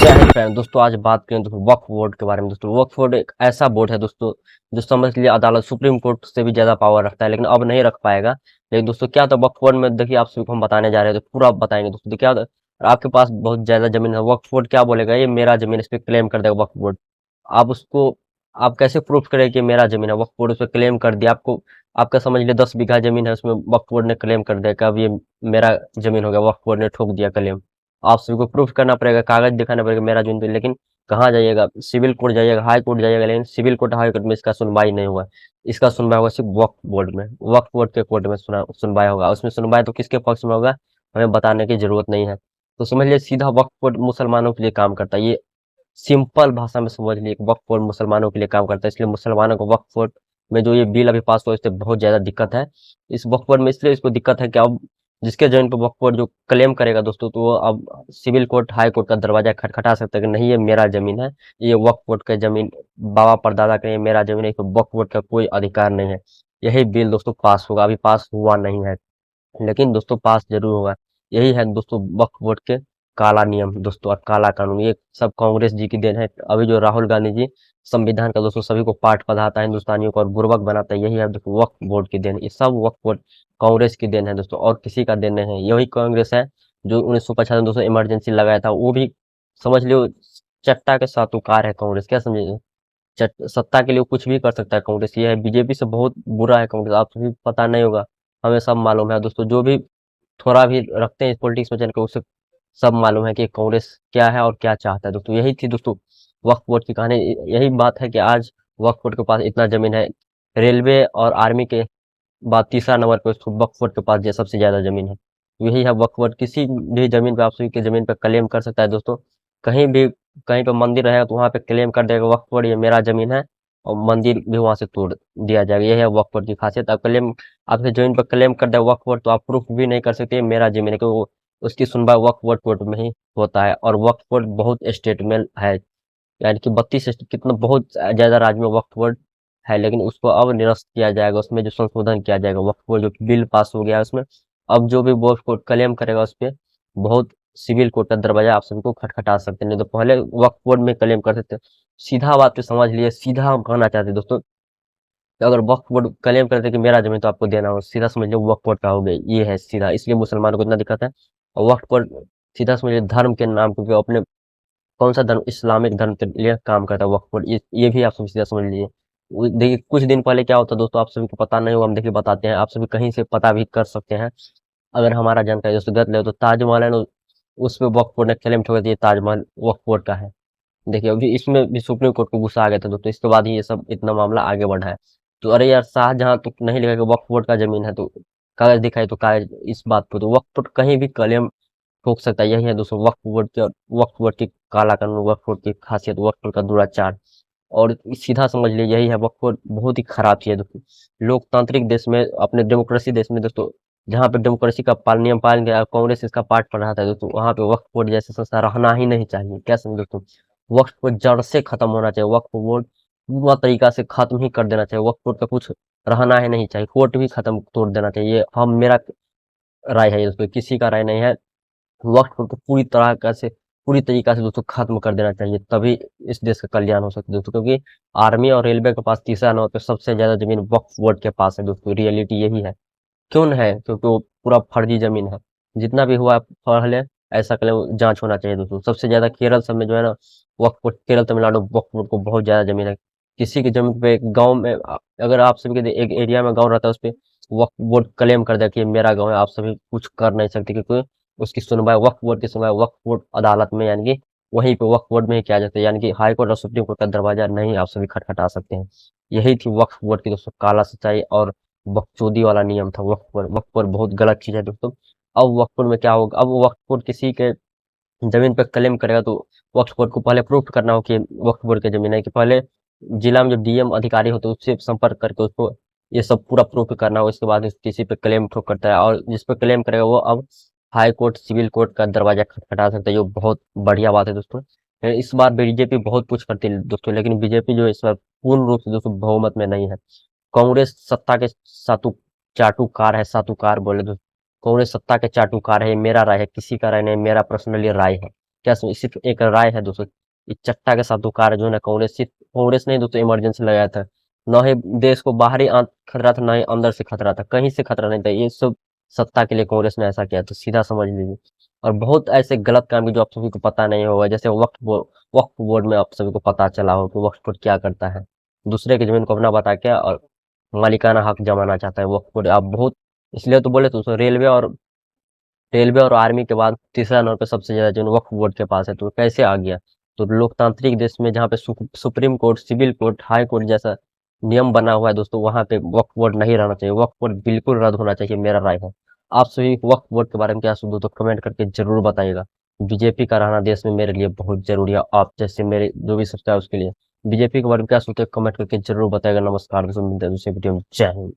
जय हिंद फ्रेंड। दोस्तों आज बात करें दोस्तों वक्फ बोर्ड के बारे में। दोस्तों वक्फ बोर्ड एक ऐसा बोर्ड है दोस्तों जो समझ लिए अदालत सुप्रीम कोर्ट से भी ज्यादा पावर रखता है, लेकिन अब नहीं रख पाएगा। लेकिन दोस्तों क्या होता है वक्फ बोर्ड में, देखिए आप सभी को हम बताने जा रहे हैं तो पूरा बताएंगे दोस्तों। तो क्या होता है, आपके पास बहुत ज्यादा जमीन है, वक्फ बोर्ड क्या बोलेगा, ये मेरा जमीन, इस पे क्लेम कर देगा वक्फ बोर्ड। आप उसको आप कैसे प्रूफ करें कि मेरा जमीन है, वक्फ बोर्ड उस पर क्लेम कर दिया आपको। आपका समझ लिए 10 बीघा जमीन है, उसमें वक्फ बोर्ड ने क्लेम कर दिया कि अब ये मेरा जमीन हो गया, वक्फ बोर्ड ने ठोक दिया क्लेम। आप सभी को प्रूफ करना पड़ेगा, कागज दिखाना पड़ेगा मेरा जमीन पे। लेकिन कहाँ जाइएगा, सिविल कोर्ट जाइएगा, हाई कोर्ट जाइएगा, लेकिन सिविल कोर्ट हाई कोर्ट में इसका सुनवाई नहीं हुआ। इसका सुनवाई होगा सिर्फ वक्फ बोर्ड में, वक्फ बोर्ड के कोर्ट में सुनवाई होगा। उसमें सुनवाई तो किसके पक्ष में होगा, हमें बताने की जरूरत नहीं है। तो समझ लिए सीधा वक्फ बोर्ड मुसलमानों के लिए काम करता है। ये सिंपल भाषा में समझ लिए, वक्फ बोर्ड मुसलमानों के लिए काम करता है, इसलिए मुसलमानों को वक्फ बोर्ड में जो ये बिल अभी पास हुआ इससे बहुत ज्यादा दिक्कत है। इस वक्फ बोर्ड में इसलिए इसको दिक्कत है कि अब जिसके जमीन पर वक्फ बोर्ड जो क्लेम करेगा दोस्तों, तो वो अब सिविल कोर्ट हाई कोर्ट का दरवाजा खटखटा सकता है कि नहीं ये मेरा जमीन है, ये वक्फ बोर्ड का जमीन, बाबा परदादा का ये मेरा जमीन है, इस पर वक्फ बोर्ड का कोई अधिकार नहीं है। यही बिल दोस्तों पास होगा, अभी पास हुआ नहीं है, लेकिन दोस्तों पास जरूर होगा। यही है दोस्तों वक्फ बोर्ड के काला नियम दोस्तों और काला कानून। ये सब कांग्रेस जी की देन है। अभी जो राहुल गांधी जी संविधान का दोस्तों सभी को पाठ पढ़ाता है हिंदुस्तानियों को और बुर्बक बनाता है, यही है दोस्तों वक्फ बोर्ड की देन। ये सब वक्फ बोर्ड कांग्रेस की देन है दोस्तों, और किसी का देन नहीं है। यही कांग्रेस है जो 1950 में दोस्तों इमरजेंसी लगाया था, वो भी समझ लियो चट्टा के सातुकार है कांग्रेस। क्या समझे, सत्ता के लिए कुछ भी कर सकता है कांग्रेस। ये है बीजेपी से बहुत बुरा है कांग्रेस, आप सभी पता नहीं होगा, हमें सब मालूम है दोस्तों। जो भी थोड़ा भी रखते हैं इस पॉलिटिक्स में चल के, उसे सब मालूम है कि कांग्रेस क्या है और क्या चाहता है दोस्तों। यही थी दोस्तों वक्फ बोर्ड की कहानी। यही बात है कि आज वक्फ बोर्ड के पास इतना जमीन है, रेलवे और आर्मी के बाद तीसरा नंबर पे उसको वक्फ बोर्ड के पास जो सबसे ज्यादा जमीन है। यही है वक्फ बोर्ड, किसी भी जमीन पे आप सभी की जमीन पे क्लेम कर सकता है दोस्तों। कहीं भी कहीं पे मंदिर रहेगा तो वहां पे क्लेम कर देगा वक्फ बोर्ड ये मेरा जमीन है, और मंदिर भी वहां से तोड़ दिया जाएगा। यही है वक्फ बोर्ड की खासियत। आप क्लेम, आपके जमीन पर क्लेम कर दे वक्फ बोर्ड, तो आप प्रूफ भी नहीं कर सकते ये मेरा जमीन है, क्योंकि उसकी सुनवाई वक्फ बोर्ड कोर्ट में ही होता है। और वक्फ बोर्ड बहुत स्टेट में है, यानी कि 32 कितना बहुत ज्यादा राज्य में वक्फ बोर्ड है, लेकिन उसको अब निरस्त किया जाएगा। उसमें जो संशोधन किया जाएगा, वक्फ बोर्ड जो बिल पास हो गया है उसमें, अब जो भी बोर्ड को क्लेम करेगा उस पे बहुत सिविल कोर्ट का दरवाजा आप सभी को खटखटा सकते हैं। नहीं तो पहले वक्फ बोर्ड में क्लेम करते थे। सीधा बात पे समझ लिए, सीधा हम कहना चाहते हैं दोस्तों कि अगर वक्फ बोर्ड क्लेम करते कि मेरा जमीन तो आपको देना हो, सीधा समझ लो वक्फ बोर्ड का हो गया। ये है सीधा, इसलिए मुसलमानों को इतना दिक्कत है। और वक्फ बोर्ड सीधा समझ लीजिए धर्म के नाम, क्योंकि अपने कौन सा धर्म, इस्लामिक धर्म के लिए काम करता है वक्फ बोर्ड। ये भी आप सब सीधा समझ लीजिए। देखिए कुछ दिन पहले क्या होता है दोस्तों, आप सभी को पता नहीं होगा, हम देखिए बताते हैं, आप सभी कहीं से पता भी कर सकते हैं अगर हमारा जानकारी दोस्तों गलत ले तो। ताजमहल है ना, उस पे वक्फ बोर्ड ने क्लेम ठोक दिया ताजमहल वक्फ बोर्ड का है। देखिए अभी इसमें भी सुप्रीम कोर्ट को गुस्सा आ गया था दोस्तों, इसके बाद ही ये सब इतना मामला आगे बढ़ा है। तो अरे यार शाहजहां तो नहीं लिखा कि वक्फ बोर्ड का जमीन है, तो कागज दिखाई तो कागज इस बात पे, तो वक्फ बोर्ड कहीं भी क्लेम ठोक सकता है। यही है दोस्तों वक्फ बोर्ड की, और वक्फ बोर्ड की काला कानून, वक्फ बोर्ड की खासियत, वक्फ बोर्ड का दुराचार। और सीधा समझ लीजिए यही है, वक्फ बोर्ड बहुत ही खराब चीज है दोस्तों। लोकतांत्रिक देश में, अपने डेमोक्रेसी देश में दोस्तों, जहाँ पे डेमोक्रेसी का नियम पालन किया, कांग्रेस इसका पाठ पढ़ा था दोस्तों, वहां पे वक्फ बोर्ड जैसे संस्था रहना ही नहीं चाहिए। क्या समझे दोस्तों, वक्फ बोर्ड जड़ से खत्म होना चाहिए। वक्फ बोर्ड पूरा तरीका से खत्म ही कर देना चाहिए। वक्फ बोर्ड का कुछ रहना ही नहीं चाहिए, कोर्ट भी खत्म तोड़ देना चाहिए। ये हम मेरा राय है दोस्तों, किसी का राय नहीं है। वक्त को तो पूरी तरीका से दोस्तों खत्म कर देना चाहिए, तभी इस देश का कल्याण हो सकता है दोस्तों। क्योंकि आर्मी और रेलवे के पास तीसरा नंबर पे सबसे ज्यादा जमीन वक्फ बोर्ड के पास है दोस्तों। रियलिटी यही है। क्यों है, क्योंकि वो पूरा फर्जी जमीन है। जितना भी हुआ पहले ऐसा कल जांच होना चाहिए दोस्तों। सबसे ज्यादा केरल सब में जो है ना, वक्फ बोर्ड, केरल तमिलनाडु वक्फ बोर्ड को बहुत ज्यादा जमीन है। किसी की जमीन पे एक गांव में अगर आप सभी के एक एरिया में गांव रहता है, उस पे वक्फ बोर्ड क्लेम कर दिया कि ये मेरा गांव है, आप सभी कुछ कर नहीं सकते, क्योंकि उसकी सुनवाई वक्फ बोर्ड की सुनवाई वक्फ बोर्ड अदालत में, यानी कि वहीं पे वक्फ बोर्ड में ही किया जाता है। यानी कि हाई कोर्ट और सुप्रीम कोर्ट का दरवाजा नहीं आप सभी खटखटा सकते हैं। यही थी वक्फ बोर्ड की दोस्तों काला सच्चाई और बकचोदी वाला नियम था वक्फ बोर्ड। वक्फ बोर्ड बहुत गलत चीज है दोस्तों। अब वक्फ बोर्ड में क्या होगा, अब वक्फ बोर्ड किसी के जमीन पे क्लेम करेगा तो वक्फ बोर्ड को पहले प्रूफ करना हो कि वक्फ बोर्ड की जमीन है, कि पहले जिला में जो डीएम अधिकारी होते हैं उससे संपर्क करके उसको ये सब पूरा प्रूफ करना हो। इसके बाद किसी पे क्लेम ठोक करता है, और जिस पे क्लेम करेगा वो अब हाई कोर्ट सिविल कोर्ट का दरवाजा खटखटा सकता है, जो बहुत बढ़िया बात है दोस्तों। इस बार बीजेपी बहुत कुछ करती है दोस्तों, लेकिन बीजेपी जो इस बार पूर्ण रूप से दोस्तों बहुमत में नहीं है। कांग्रेस सत्ता के चाटुकार है, सातुकार बोले तो कांग्रेस सत्ता के चाटुकार है। ये मेरा राय है, किसी का राय नहीं, मेरा पर्सनली राय है। सिर्फ एक राय है दोस्तों, इस चट्टा के साथ तो कार्य जो है ना कांग्रेस ने दोस्तों इमरजेंसी लगाया था। न ही देश को बाहरी खतरा था, न ही अंदर से खतरा था, कहीं से खतरा नहीं था। ये सब सत्ता के लिए कांग्रेस ने ऐसा किया, तो सीधा समझ लीजिए। और बहुत ऐसे गलत काम की जो आप सभी को पता नहीं होगा, जैसे वक्फ बोर्ड में आप सभी को पता चला हो कि वक्फ बोर्ड क्या करता है, दूसरे की जमीन को अपना बता के और मालिकाना हक जमाना चाहता है वक्फ बोर्ड। आप बहुत, इसलिए तो बोले तो रेलवे और आर्मी के बाद तीसरा नंबर पे सबसे ज्यादा जमीन वक्फ बोर्ड के पास है। तो कैसे आ गया? तो लोकतांत्रिक देश में जहाँ पे supreme court, civil court, high court जैसा नियम बना हुआ है दोस्तों, वहां पे वक्फ बोर्ड नहीं रहना चाहिए। वक्फ बोर्ड बिल्कुल रद्द होना चाहिए, मेरा राय है। आप सभी वक्फ बोर्ड के बारे में क्या सोचते हो तो कमेंट करके जरूर बताइएगा। बीजेपी का रहना देश में मेरे लिए बहुत जरूरी है, आप जैसे मेरे जो भी सोचता है उसके लिए। बीजेपी के बारे में क्या सोचते हैं कमेंट करके जरूर बताएगा। नमस्कार दोस्तों, मिलते हैं दूसरे वीडियो में। जय हिंद।